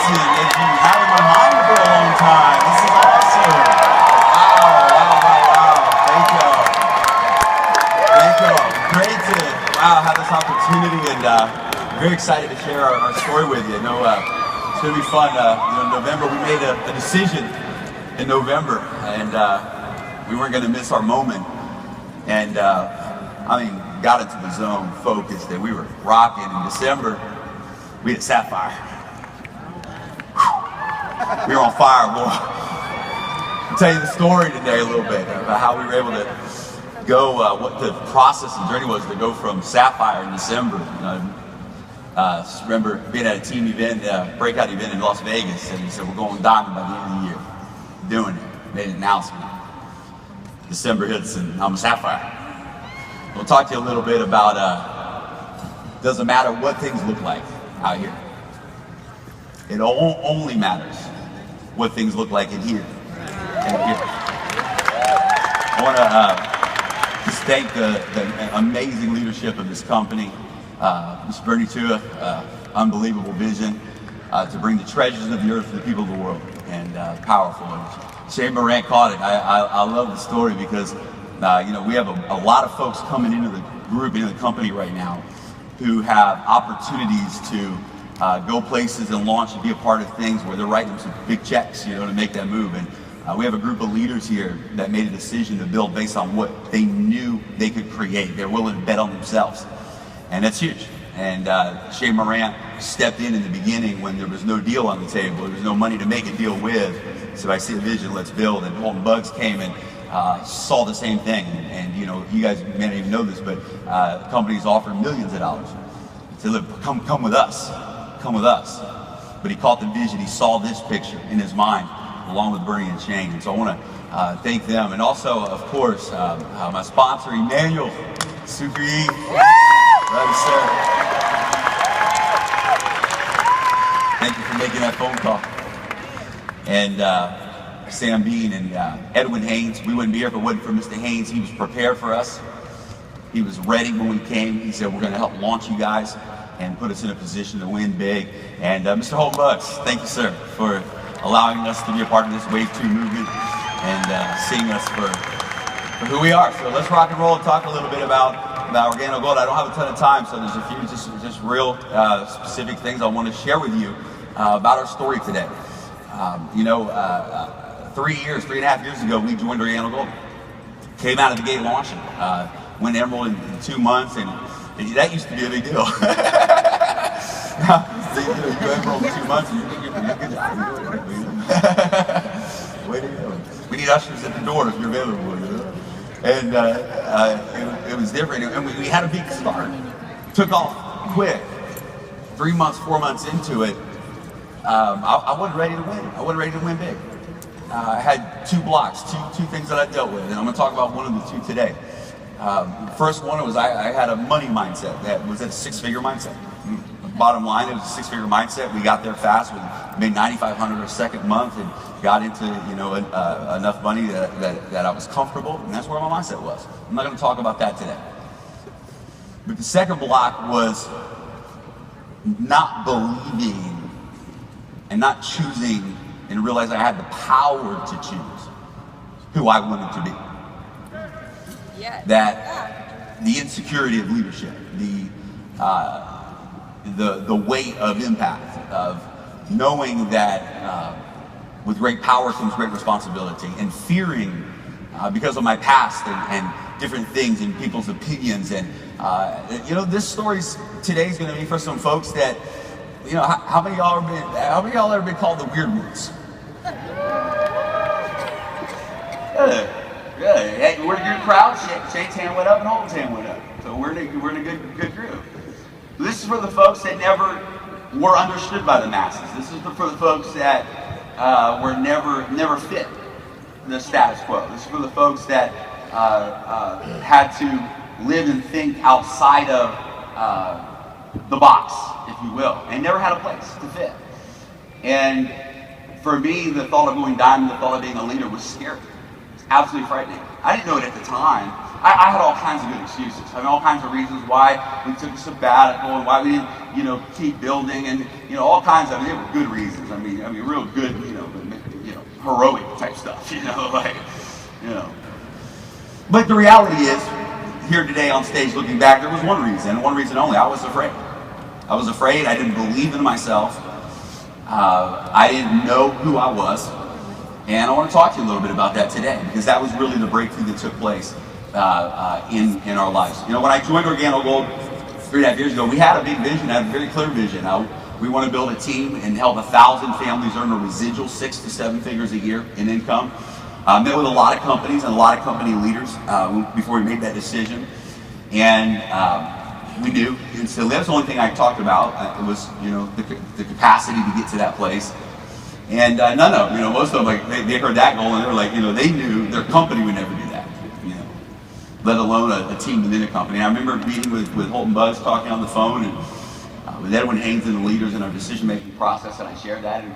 amazing. They've been having my mind for a long time. This is awesome. Wow. Thank y'all. Great to, have this opportunity, and very excited to share our story with you. It's going to be fun. In November, we made a decision in November, and we weren't going to miss our moment. And got into the zone, focused, and we were rocking. In December, we had Sapphire. We were on fire, boy. I'll tell you the story today a little bit about how we were able to go, what the process and journey was to go from Sapphire in December. Just remember being at a team event, breakout event in Las Vegas, and he said, we're going diamond by the end of the year. Doing it. Made an announcement. December hits and I'm a Sapphire. We'll talk to you a little bit about, doesn't matter what things look like out here. It only matters what things look like in here. I want to just thank the amazing leadership of this company. Mr. Bernie Tua, unbelievable vision to bring the treasures of the earth to the people of the world, and powerful. Shane Morant caught it. I love the story because we have a lot of folks coming into the group, into the company right now, who have opportunities to go places and launch and be a part of things where they're writing some big checks, to make that move. And we have a group of leaders here that made a decision to build based on what they knew they could create. They're willing to bet on themselves, and that's huge. And Shane Morant stepped in the beginning when there was no deal on the table. There was no money to make a deal with. So I see a vision, let's build. And Holton Bugs came and saw the same thing. And you guys may not even know this, but companies offer millions of dollars. He said, look, come with us. Come with us. But he caught the vision. He saw this picture in his mind, along with Bernie and Shane. And so I want to thank them. And also, of course, my sponsor, Emmanuel, Super E. Love you, sir. Thank you for making that phone call. And Sam Bean and Edwin Haynes. We wouldn't be here if it wasn't for Mr. Haynes. He was prepared for us. He was ready when we came. He said, we're going to help launch you guys and put us in a position to win big. And Mr. Holton Bucks, thank you, sir, for allowing us to be a part of this Wave 2 movement and seeing us for who we are. So let's rock and roll and talk a little bit about Organo Gold. I don't have a ton of time, so there's a few just real specific things I want to share with you about our story today. 3.5 years ago, we joined Organo Gold. Came out of the gate launching. Went Emerald in 2 months, and that used to be a big deal. You go Emerald in 2 months, and you're good job. Way to go. We need ushers at the door if you're available. And it was different, and we had a big start. Took off quick. 3 months, 4 months into it, I wasn't ready to win. I wasn't ready to win big. I had two blocks, two things that I dealt with, and I'm going to talk about one of the two today. The first one was I had a money mindset that was a six-figure mindset. Bottom line, it was a six-figure mindset. We got there fast. We made $9,500 a second month and got into enough money that I was comfortable, and that's where my mindset was. I'm not going to talk about that today. But the second block was not believing and not choosing and realizing I had the power to choose who I wanted to be. Yes. That the insecurity of leadership, the weight of impact, of knowing that with great power comes great responsibility, and fearing because of my past and different things and people's opinions. And this story today is going to be for some folks that, how many of y'all ever been called the weird ones? Good. Hey, we're a good crowd. Shane's hand went up and Holton's hand went up. So we're in a good group. This is for the folks that never were understood by the masses. This is for the folks that were never fit the status quo. This is for the folks that had to live and think outside of the box, if you will, and never had a place to fit. And for me, the thought of going diamond, the thought of being a leader was scary. It's absolutely frightening. I didn't know it at the time. I had all kinds of good excuses. I mean, all kinds of reasons why we took a sabbatical and why we didn't, keep building, and all kinds of. I mean, they were good reasons. I mean, real good, heroic type stuff. But the reality is, here today on stage, looking back, there was one reason, and one reason only. I was afraid. I was afraid. I didn't believe in myself. I didn't know who I was. And I want to talk to you a little bit about that today, because that was really the breakthrough that took place in our lives. When I joined Organo Gold 3.5 years ago, we had a big vision, had a very clear vision. We want to build a team and help 1,000 families earn a residual 6 to 7 figures a year in income. Met with a lot of companies and a lot of company leaders before we made that decision. And we knew instantly. That was the only thing I talked about. It was, the capacity to get to that place. And none of them, most of them, they heard that goal and they were like, they knew their company would never do that, let alone a team within a company. And I remember meeting with Holt and Buzz, talking on the phone, and with Edwin Haynes and the leaders in our decision-making process, and I shared that. And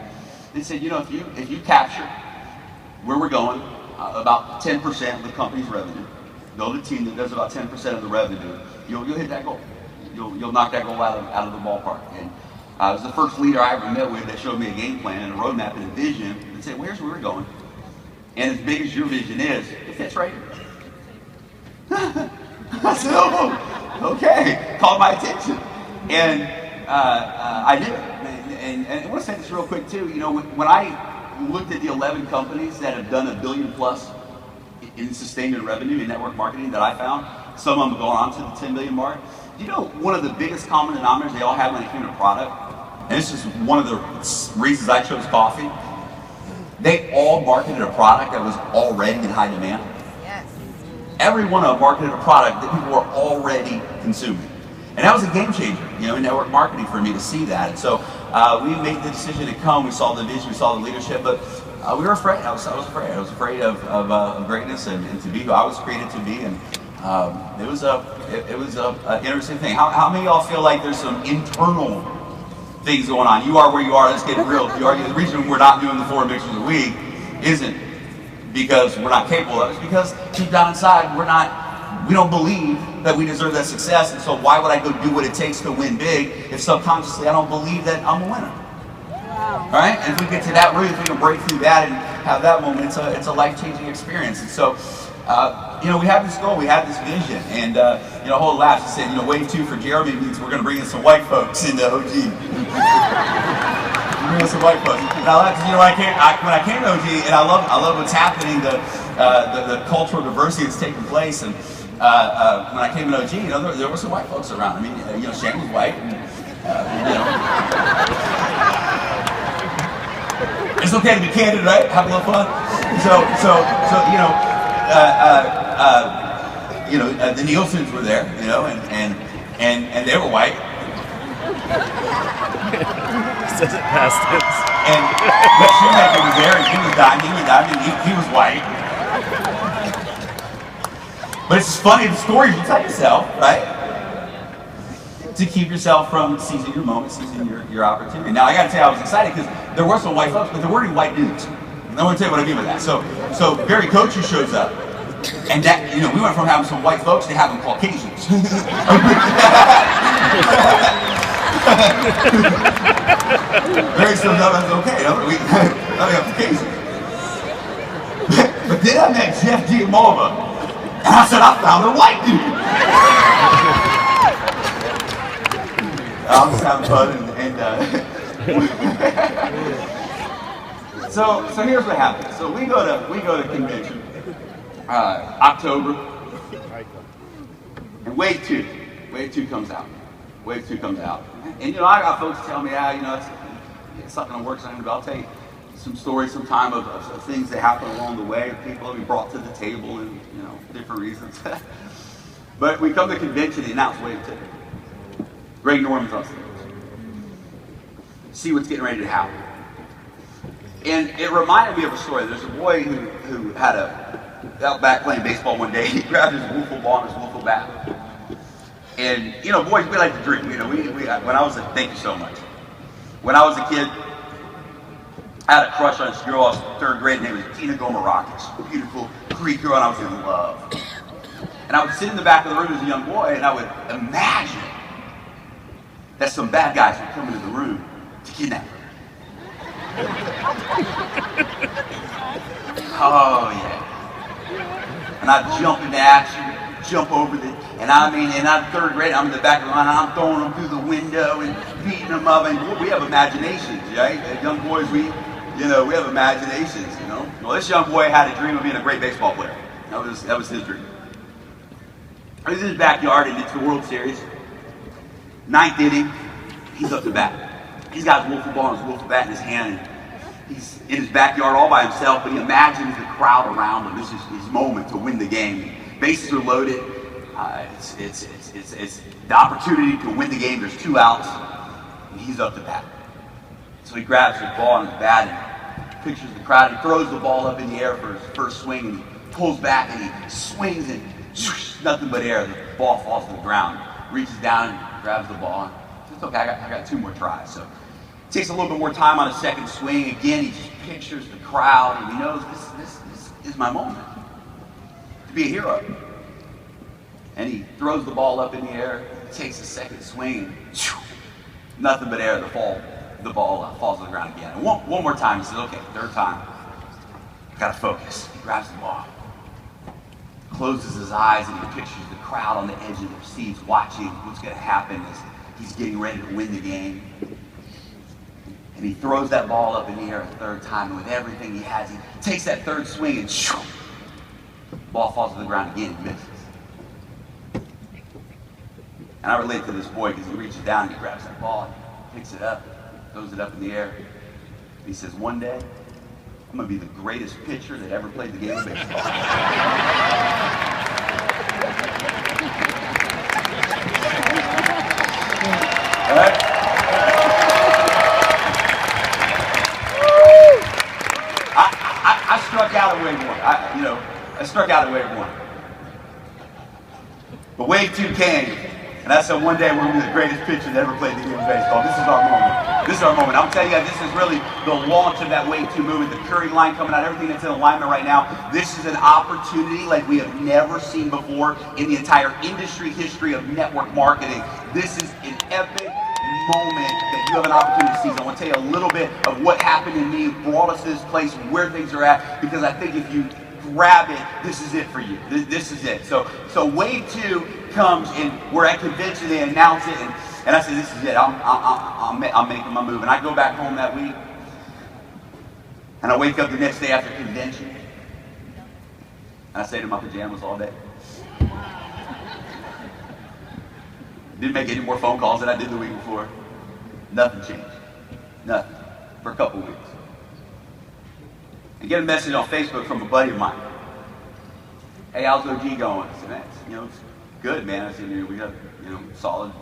they said, if you capture where we're going, about 10% of the company's revenue, build a team that does about 10% of the revenue, you'll hit that goal. You'll knock that goal out of the ballpark. And it was the first leader I ever met with that showed me a game plan and a roadmap and a vision and said, here's where we're going. And as big as your vision is, it fits right here. I said, oh, okay. Called my attention. And I did it. And I want to say this real quick too. When I looked at the 11 companies that have done $1 billion plus in sustainment revenue in network marketing that I found, some of them going on to the 10 million mark. One of the biggest common denominators they all had when it came to product, and this is one of the reasons I chose coffee, they all marketed a product that was already in high demand. Yes. Every one of them marketed a product that people were already consuming. And that was a game changer, in network marketing for me to see that. And so we made the decision to come. We saw the vision, we saw the leadership, but we were afraid. I was afraid. I was afraid of greatness and to be who I was created to be. And it was an interesting thing. How many of y'all feel like there's some internal things going on? You are where you are. Let's get real. The reason we're not doing the 4 mixers a week isn't because we're not capable of it. It's because deep down inside we don't believe that we deserve that success. And so why would I go do what it takes to win big if subconsciously I don't believe that I'm a winner? Wow. All right? And if we get to that root, if we can break through that and have that moment, it's a life-changing experience. And so we have this goal, we have this vision, and Holt laughs and said, wave 2 for Jeremy means we're going to bring in some white folks into OG. Bring in some white folks. And I laugh because when I came to OG, and I love what's happening, the cultural diversity that's taking place, and when I came to OG, there were some white folks around. I mean, Shane was white, and it's okay to be candid, right? Have a little fun. The Nielsen's were there, and they were white. Says it past tense. And but Shoemaker was there, and he was diamond, he was white. But it's just funny, the stories you tell yourself, right? To keep yourself from seizing your moment, seizing your opportunity. Now, I got to tell you, I was excited because there were some white folks, but there weren't any white dudes. And I want to tell you what I mean by that. So Barry Coacher shows up, and that, we went from having some white folks to having Caucasians. Barry shows up, I said, okay, we have Caucasians. But then I met Jeff Giamova, and I said, I found a white dude. I was having fun, so here's what happens. So we go to convention, October, and wave two comes out. Wave 2 comes out, and I got folks tell me, it's not going to work. So I'll tell you some stories, some time of things that happened along the way, people that we brought to the table, and different reasons. But we come to convention, they announce wave 2. Greg Norman's on stage. See what's getting ready to happen. And it reminded me of a story. There's a boy who had out back playing baseball one day. He grabbed his wiffle ball and his wiffle bat. And, boys, we like to drink. When I was thank you so much. When I was a kid, I had a crush on this girl. I was in 3rd grade. Her name was Tina Gomarakis. Beautiful Greek girl, and I was in love. And I would sit in the back of the room as a young boy, and I would imagine that some bad guys would come into the room to kidnap her. Oh yeah. And I'd jump into action, jump over the, and I mean, and I'm third grade, I'm in the back of the line, I'm throwing them through the window and beating them up, and we have imaginations, right? As young boys, we have imaginations, you know? Well, this young boy had a dream of being a great baseball player. That was his dream. He was in his backyard, and it's the World Series. Ninth inning, he's up to bat. He's got his wiffle ball and his wiffle bat in his hand, and he's in his backyard all by himself, but he imagines the crowd around him. This is his moment to win the game. Bases are loaded. It's the opportunity to win the game. There's 2 outs, and he's up to bat. So he grabs the ball in his bat and pictures the crowd. He throws the ball up in the air for his first swing, and he pulls back and he swings, and nothing but air. The ball falls to the ground. Reaches down and grabs the ball. And it's okay. I got 2 more tries. So it takes a little bit more time on a second swing. Again, he just pictures the crowd, and he knows this is my moment to be a hero. And he throws the ball up in the air, takes a second swing, and nothing but air. The ball falls to the ground again. And one more time, he says, okay, third time, I gotta focus. He grabs the ball, closes his eyes, and he pictures the crowd on the edge of their seats watching what's gonna happen as he's getting ready to win the game. And he throws that ball up in the air a third time, and with everything he has, he takes that third swing, and the ball falls to the ground again, he misses. And I relate to this boy because he reaches down and he grabs that ball, and picks it up, throws it up in the air. And he says, one day, I'm going to be the greatest pitcher that ever played the game of baseball. All right? I struck out at wave 1. I struck out at wave 1. But wave 2 came. And I said, one day we're going to be the greatest pitcher that ever played the game of baseball. This is our moment. This is our moment. I'm telling you, this is really the launch of that wave 2 movement, the Curry line coming out, everything that's in alignment right now. This is an opportunity like we have never seen before in the entire industry history of network marketing. This is an epic moment that you have an opportunity to seize. I want to tell you a little bit of what happened in me, brought us to this place, where things are at, because I think if you grab it, this is it for you. This is it. So wave 2 comes, and we're at convention, they announce it, and I said, this is it. I'm making my move. And I go back home that week, and I wake up the next day after convention, and I stayed in my pajamas all day. Didn't make any more phone calls than I did the week before. Nothing changed. Nothing. For a couple weeks. I get a message on Facebook from a buddy of mine. Hey, how's OG going? I said, man, it's good, man. I said, we got, solid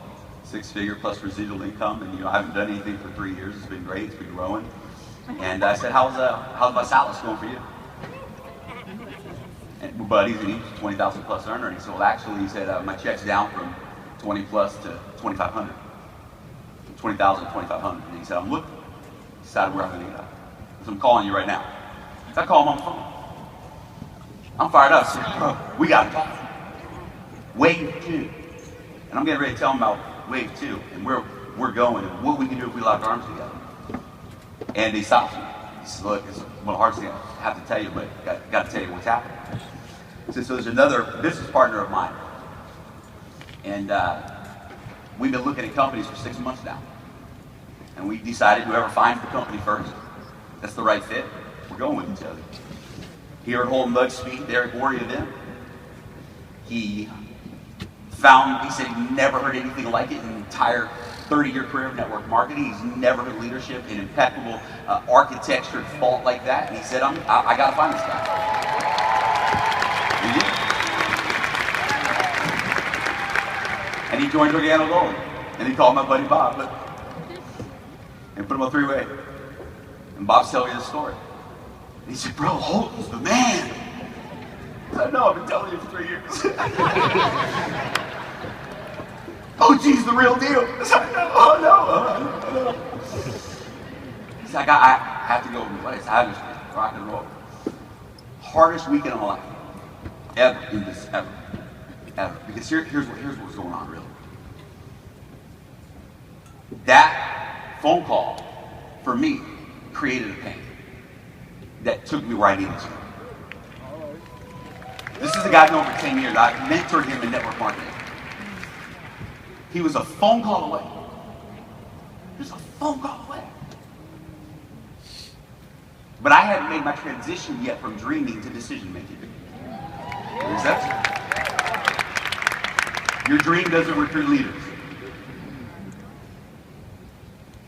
6-figure plus residual income, and I haven't done anything for 3 years. It's been great. It's been growing. And I said, how's Visalis going for you? And my buddy, he's a 20,000 plus earner. And he said, well, actually, he said, my check's down from 20 plus to 2,500. 20,000 to 2,500. And he said, I'm looking. Decided where I'm going to get up. So I'm calling you right now. So I call him on the phone. I'm fired up. I said, bro, we got to talk. Wave 2. And I'm getting ready to tell him about wave 2 and where we're going and what we can do if we lock arms together. And he stops me. He says, look, it's one of the hardest things I have to tell you, but got to tell you what's happening. He says, so there's another business partner of mine. And we've been looking at companies for 6 months now. And we decided whoever finds the company first, that's the right fit, we're going with each other. He heard Holden Buggs speak there at Warrior event. He said he never heard anything like it in the entire 30-year career of network marketing. He's never heard leadership and impeccable architecture and thought like that. And he said, I got to find this guy. And he joined Organo Gold. And he called my buddy Bob and put him on 3-way. And Bob's telling me this story. And he said, bro, Holden's the man. I said, no, I've been telling you for 3 years. Oh, geez, the real deal. I said, no. He's like, I have to go replace. I understand. Rock and roll. Hardest weekend of my life. Ever. In this, ever. ever. Because here's what's going on, really. That phone call, for me, created a pain that took me where I needed to. This is a guy I've known for 10 years. I mentored him in network marketing. He was a phone call away. He was a phone call away. But I hadn't made my transition yet from dreaming to decision making. Is that? Your dream doesn't recruit leaders.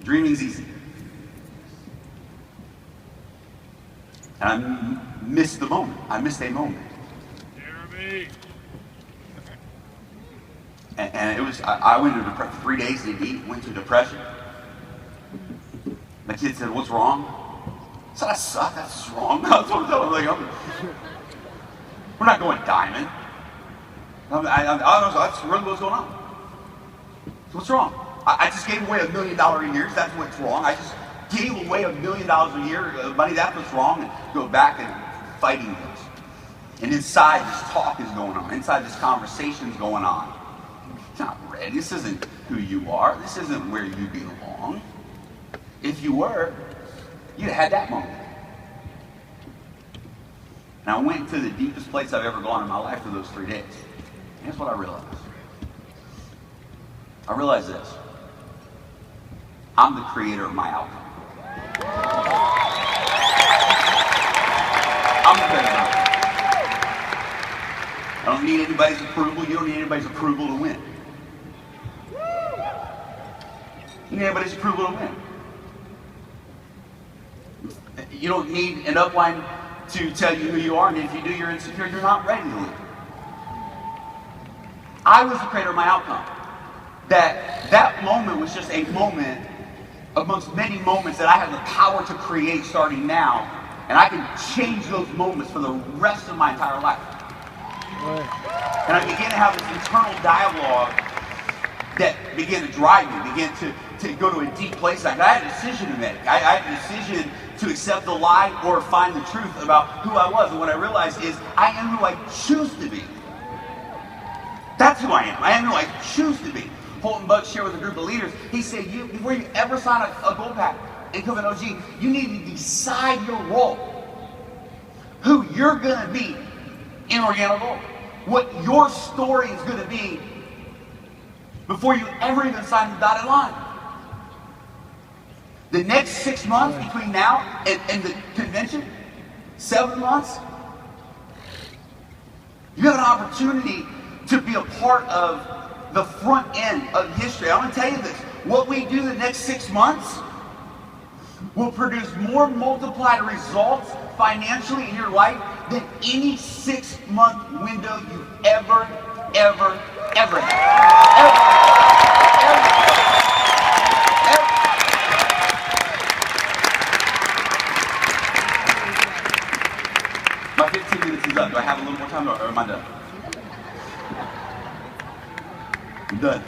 Dreaming's easy. And I missed the moment. I missed a moment. Jeremy. And it was, I went into depression. 3 days to eat, went to depression. My kid said, "What's wrong?" I said, "I suck, that's wrong." That's what I'm telling him. We're not going diamond. I just really what's going on. So what's wrong? I just gave away $1 million a year. That's what's wrong. I just gave away $1 million a year of money. That's what's wrong. And go back and fighting this. And inside this talk is going on. Inside this conversation is going on. It's not ready. This isn't who you are. This isn't where you belong. If you were, you'd have had that moment. And I went to the deepest place I've ever gone in my life for those 3 days. And here's what I realized. I realized this. I'm the creator of my outcome. I'm the creator of my outcome. I don't need anybody's approval. You don't need anybody's approval to win. You need anybody's approval to win. You don't need an upline to tell you who you are, and if you do, you're insecure. You're not ready to win. I was the creator of my outcome. That moment was just a moment amongst many moments that I have the power to create starting now, and I can change those moments for the rest of my entire life. And I began to have this internal dialogue that began to drive me, began to go to a deep place. I had a decision to make. I had a decision to accept the lie or find the truth about who I was. And what I realized is I am who I choose to be. That's who I am. I am who I choose to be. Holton Buck shared with a group of leaders. He said, before you ever sign a gold pack in Covenant OG, you need to decide your role. Who you're going to be in Organo Gold. What your story is going to be before you ever even sign the dotted line. The next 6 months between now and the convention, 7 months, you have an opportunity to be a part of the front end of history. I'm going to tell you this. What we do the next 6 months will produce more multiplied results financially in your life than any 6-month window you've ever had. My 15 minutes is up. Do I have a little more time or am I done? I'm done.